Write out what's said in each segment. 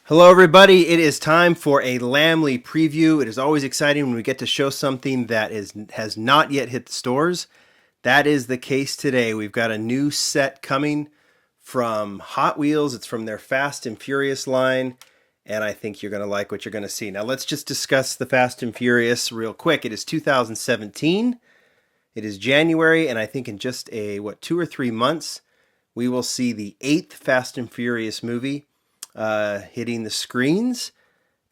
Hello, everybody. It is time for a Lamley preview. It is always exciting when we get to show something that has not yet hit the stores. That is the case today. We've got a new set coming from Hot Wheels. It's from their Fast and Furious line, and I think you're going to like what you're going to see. Now, let's just discuss the Fast and Furious real quick. It is 2017. It is January, and I think in just 2 or 3 months, we will see the 8th Fast and Furious movie hitting the screens.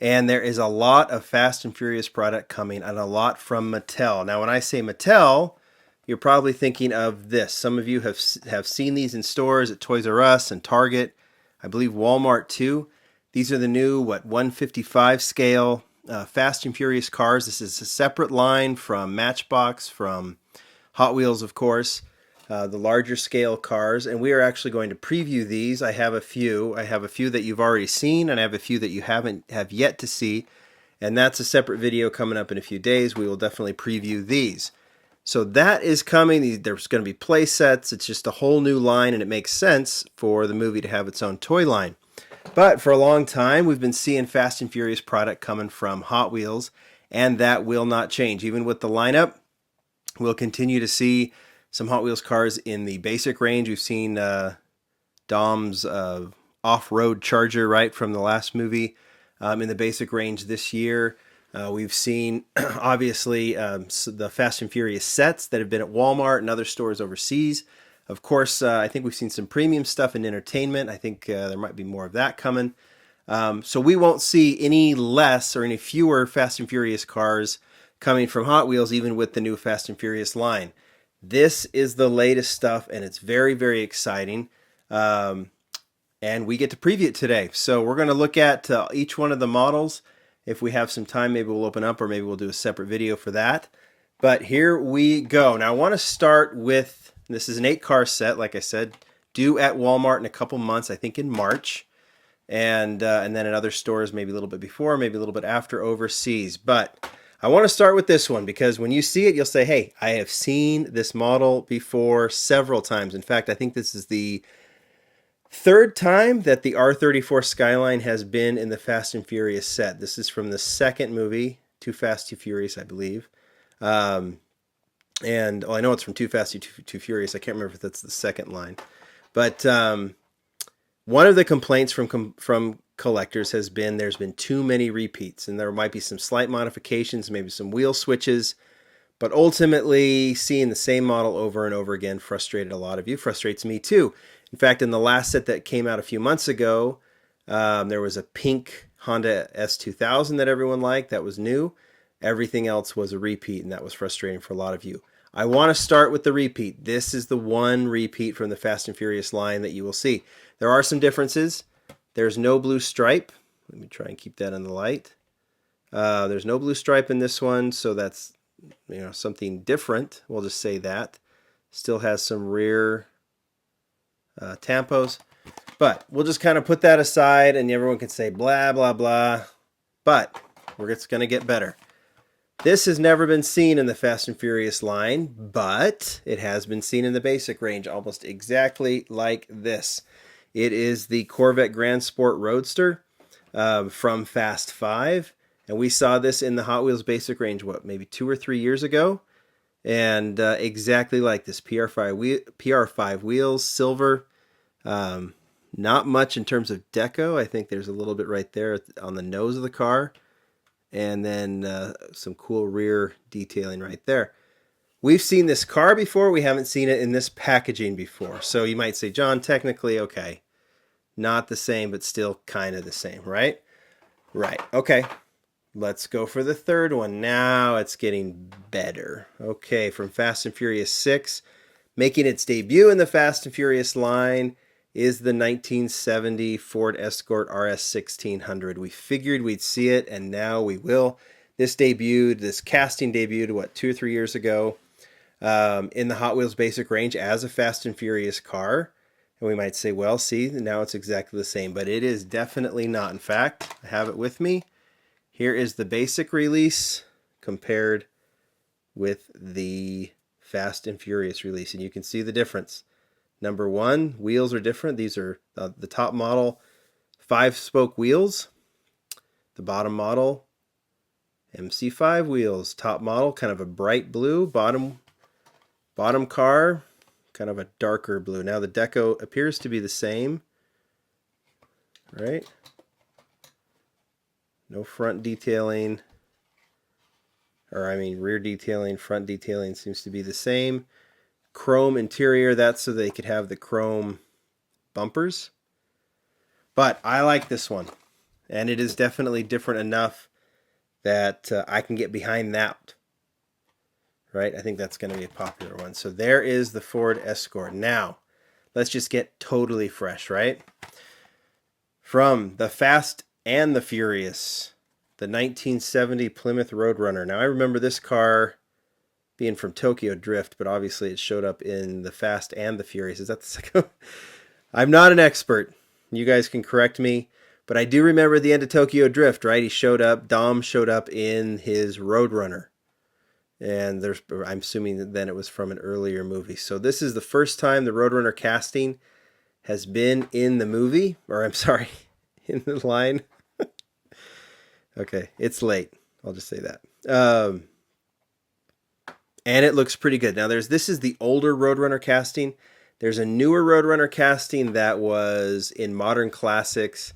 And there is a lot of Fast and Furious product coming, and a lot from Mattel. Now, when I say Mattel, you're probably thinking of this. Some of you have seen these in stores at Toys R Us and Target. I believe Walmart too. These are the new 155 scale Fast and Furious cars. This is a separate line from Matchbox, from Hot Wheels, of course. The larger scale cars, and we are actually going to preview these. I have a few that you've already seen, and I have a few that you have yet to see, and that's a separate video coming up in a few days. We will definitely preview these. So that is coming. There's going to be play sets. It's just a whole new line, and it makes sense for the movie to have its own toy line. But for a long time, we've been seeing Fast and Furious product coming from Hot Wheels, and that will not change. Even with the lineup, we'll continue to see some Hot Wheels cars in the basic range. We've seen Dom's off-road Charger, right, from the last movie in the basic range this year. We've seen, obviously, the Fast and Furious sets that have been at Walmart and other stores overseas. Of course, I think we've seen some premium stuff in entertainment. I think there might be more of that coming. So we won't see any less or any fewer Fast and Furious cars coming from Hot Wheels, even with the new Fast and Furious line. This is the latest stuff, and it's very, very exciting. And we get to preview it today. So we're going to look at each one of the models. If we have some time, maybe we'll open up, or maybe we'll do a separate video for that. But here we go. Now I want to start with, this is an 8-car set, like I said, due at Walmart in a couple months, I think in March. And then in other stores, maybe a little bit before, maybe a little bit after overseas. But I want to start with this one because when you see it, you'll say, hey, I have seen this model before several times. In fact, I think this is the third time that the R34 Skyline has been in the Fast and Furious set. This is from the second movie, Too Fast, Too Furious, I believe. I know it's from Too Fast, Too Furious. I can't remember if that's the second line. But one of the complaints from collectors has been there's been too many repeats, and there might be some slight modifications, maybe some wheel switches, but ultimately seeing the same model over and over again frustrated a lot of you. Frustrates me too. In fact, in the last set that came out a few months ago, there was a pink Honda S2000 that everyone liked. That was new. Everything else was a repeat, and that was frustrating for a lot of you. I want to start with the repeat. This is the one repeat from the Fast and Furious line that you will see. There are some differences. There's no blue stripe. Let me try and keep that in the light. There's no blue stripe in this one, so that's something different. We'll just say that. Still has some rear tampos. But we'll just kind of put that aside, and everyone can say blah, blah, blah. But it's going to get better. This has never been seen in the Fast and Furious line, but it has been seen in the basic range almost exactly like this. It is the Corvette Grand Sport Roadster from Fast 5. And we saw this in the Hot Wheels basic range, maybe 2 or 3 years ago? And exactly like this, PR5 wheels, silver. Not much in terms of deco. I think there's a little bit right there on the nose of the car. And then some cool rear detailing right there. We've seen this car before. We haven't seen it in this packaging before. So you might say, John, technically, okay, not the same, but still kind of the same, right? Right. Okay. Let's go for the third one. Now it's getting better. Okay, from Fast and Furious 6, making its debut in the Fast and Furious line is the 1970 Ford Escort RS 1600. We figured we'd see it, and now we will. This casting debuted, 2 or 3 years ago in the Hot Wheels basic range as a Fast and Furious car. And we might say, well, see, now it's exactly the same, but it is definitely not. In fact, I have it with me. Here is the basic release compared with the Fast and Furious release, and you can see the difference. Number one, wheels are different. These are the top model 5-spoke wheels. The bottom model, MC5 wheels. Top model, kind of a bright blue. Bottom car, kind of a darker blue. Now the deco appears to be the same, right? No front detailing, or I mean rear detailing. Front detailing seems to be the same. Chrome interior, that's so they could have the chrome bumpers. But I like this one, and it is definitely different enough that I can get behind that. Right? I think that's going to be a popular one. So there is the Ford Escort. Now, let's just get totally fresh, right? From the Fast and the Furious, the 1970 Plymouth Roadrunner. Now, I remember this car being from Tokyo Drift, but obviously it showed up in the Fast and the Furious. Is that the second? I'm not an expert. You guys can correct me. But I do remember the end of Tokyo Drift, right? Dom showed up in his Roadrunner. And I'm assuming that then it was from an earlier movie. So this is the first time the Roadrunner casting has been in the movie. Or I'm sorry, in the line. Okay, it's late. I'll just say that. And it looks pretty good. Now this is the older Roadrunner casting. There's a newer Roadrunner casting that was in Modern Classics,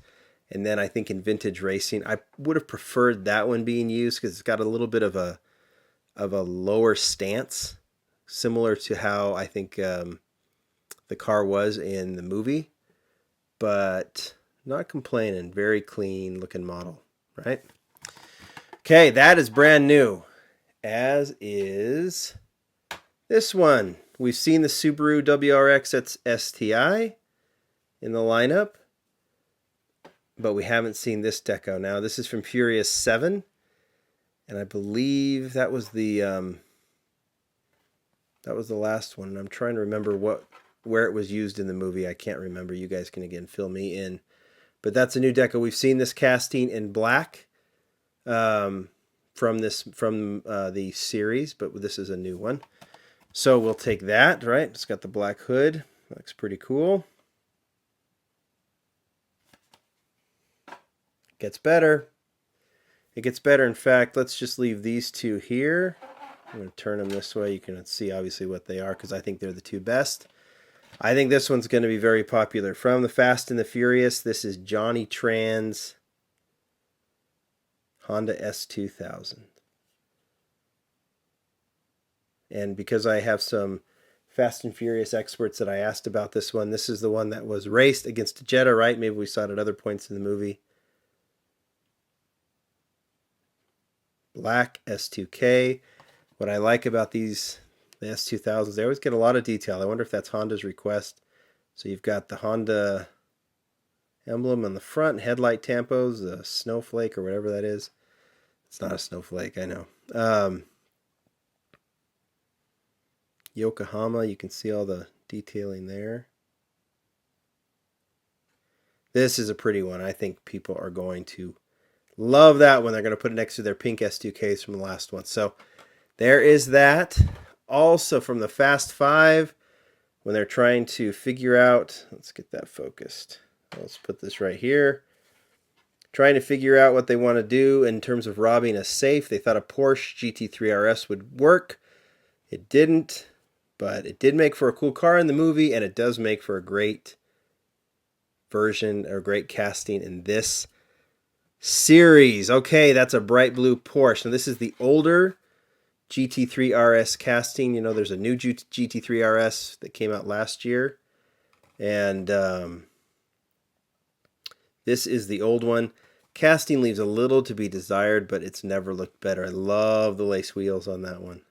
and then I think in Vintage Racing. I would have preferred that one being used because it's got a little bit of a lower stance, similar to how I think the car was in the movie, but not complaining. Very clean looking model, right? Okay, that is brand new, as is this one. We've seen the Subaru WRX at STI in the lineup, but we haven't seen this deco. Now, this is from Furious 7, and I believe that was the last one. I'm trying to remember where it was used in the movie. I can't remember. You guys can again fill me in. But that's a new deco. We've seen this casting in black from the series, but this is a new one. So we'll take that, right? It's got the black hood. Looks pretty cool. Gets better. It gets better. In fact, let's just leave these two here. I'm going to turn them this way. You can see obviously what they are because I think they're the two best. I think this one's going to be very popular. From the Fast and the Furious, this is Johnny Tran's Honda S2000. And because I have some Fast and Furious experts that I asked about this one, this is the one that was raced against a Jetta, right? Maybe we saw it at other points in the movie. Black S2K. What I like about the S2000s, they always get a lot of detail. I wonder if that's Honda's request. So you've got the Honda emblem on the front, headlight tampos, the snowflake or whatever that is. It's not a snowflake, I know. Yokohama, you can see all the detailing there. This is a pretty one. I think people are going to love that one. They're going to put it next to their pink S2Ks from the last one. So there is that. Also from the Fast 5, when they're trying to figure out, let's get that focused. Let's put this right here. Trying to figure out what they want to do in terms of robbing a safe. They thought a Porsche GT3 RS would work. It didn't, but it did make for a cool car in the movie, and it does make for a great version or great casting in this series. Okay, that's a bright blue Porsche. Now this is the older GT3 RS casting. You know, there's a new GT3 RS that came out last year, and this is the old one. Casting leaves a little to be desired, but it's never looked better. I love the lace wheels on that one.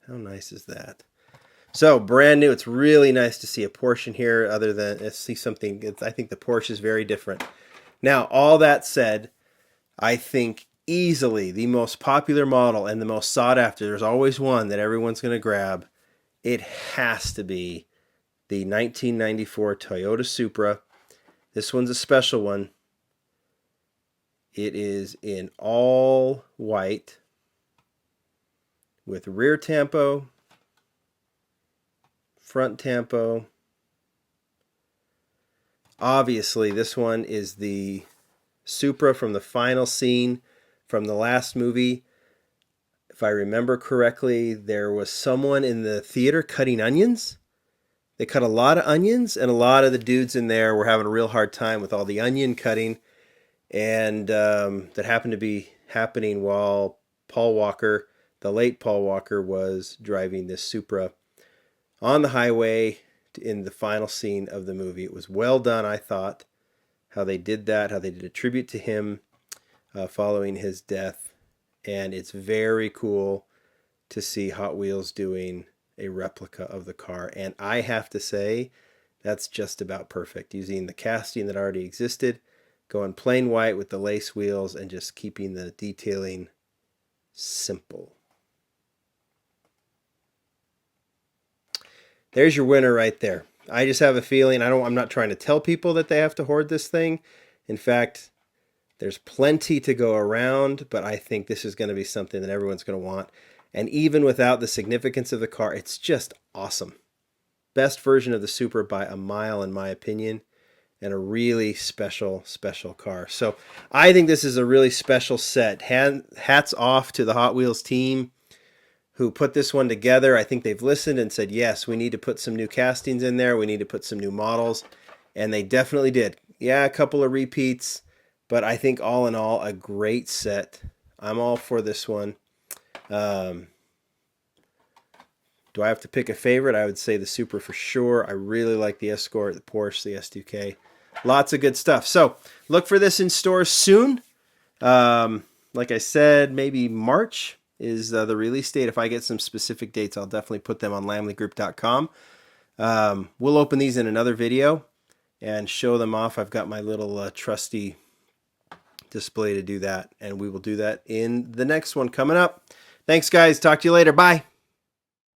How nice is that? So brand new. It's really nice to see a Porsche in here. Other than see something, I think the Porsche is very different. Now, all that said, I think easily the most popular model and the most sought after. There's always one that everyone's going to grab. It has to be the 1994 Toyota Supra. This one's a special one. It is in all white with rear tampo, front tampo, Obviously, this one is the Supra from the final scene from the last movie. If I remember correctly, there was someone in the theater cutting onions. They cut a lot of onions, and a lot of the dudes in there were having a real hard time with all the onion cutting. And that happened to be happening while Paul Walker, the late Paul Walker, was driving this Supra on the highway in the final scene of the movie. It was well done, I thought, how they did that, how they did a tribute to him following his death. And it's very cool to see Hot Wheels doing a replica of the car. And I have to say, that's just about perfect, using the casting that already existed, going plain white with the lace wheels, and just keeping the detailing simple. There's your winner right there. I just have a feeling, I'm not trying to tell people that they have to hoard this thing. In fact, there's plenty to go around, but I think this is going to be something that everyone's going to want. And even without the significance of the car, it's just awesome. Best version of the Supra by a mile, in my opinion, and a really special, special car. So I think this is a really special set. Hats off to the Hot Wheels team who put this one together. I think they've listened and said, yes, we need to put some new castings in there. We need to put some new models. And they definitely did. Yeah, a couple of repeats, but I think all in all, a great set. I'm all for this one. Do I have to pick a favorite? I would say the Supra for sure. I really like the Escort, the Porsche, the S2K. Lots of good stuff. So look for this in stores soon. Like I said, maybe March is the release date. If I get some specific dates, I'll definitely put them on lamleygroup.com. We'll open these in another video and show them off. I've got my little trusty display to do that, and we will do that in the next one coming up. Thanks, guys. Talk to you later. Bye.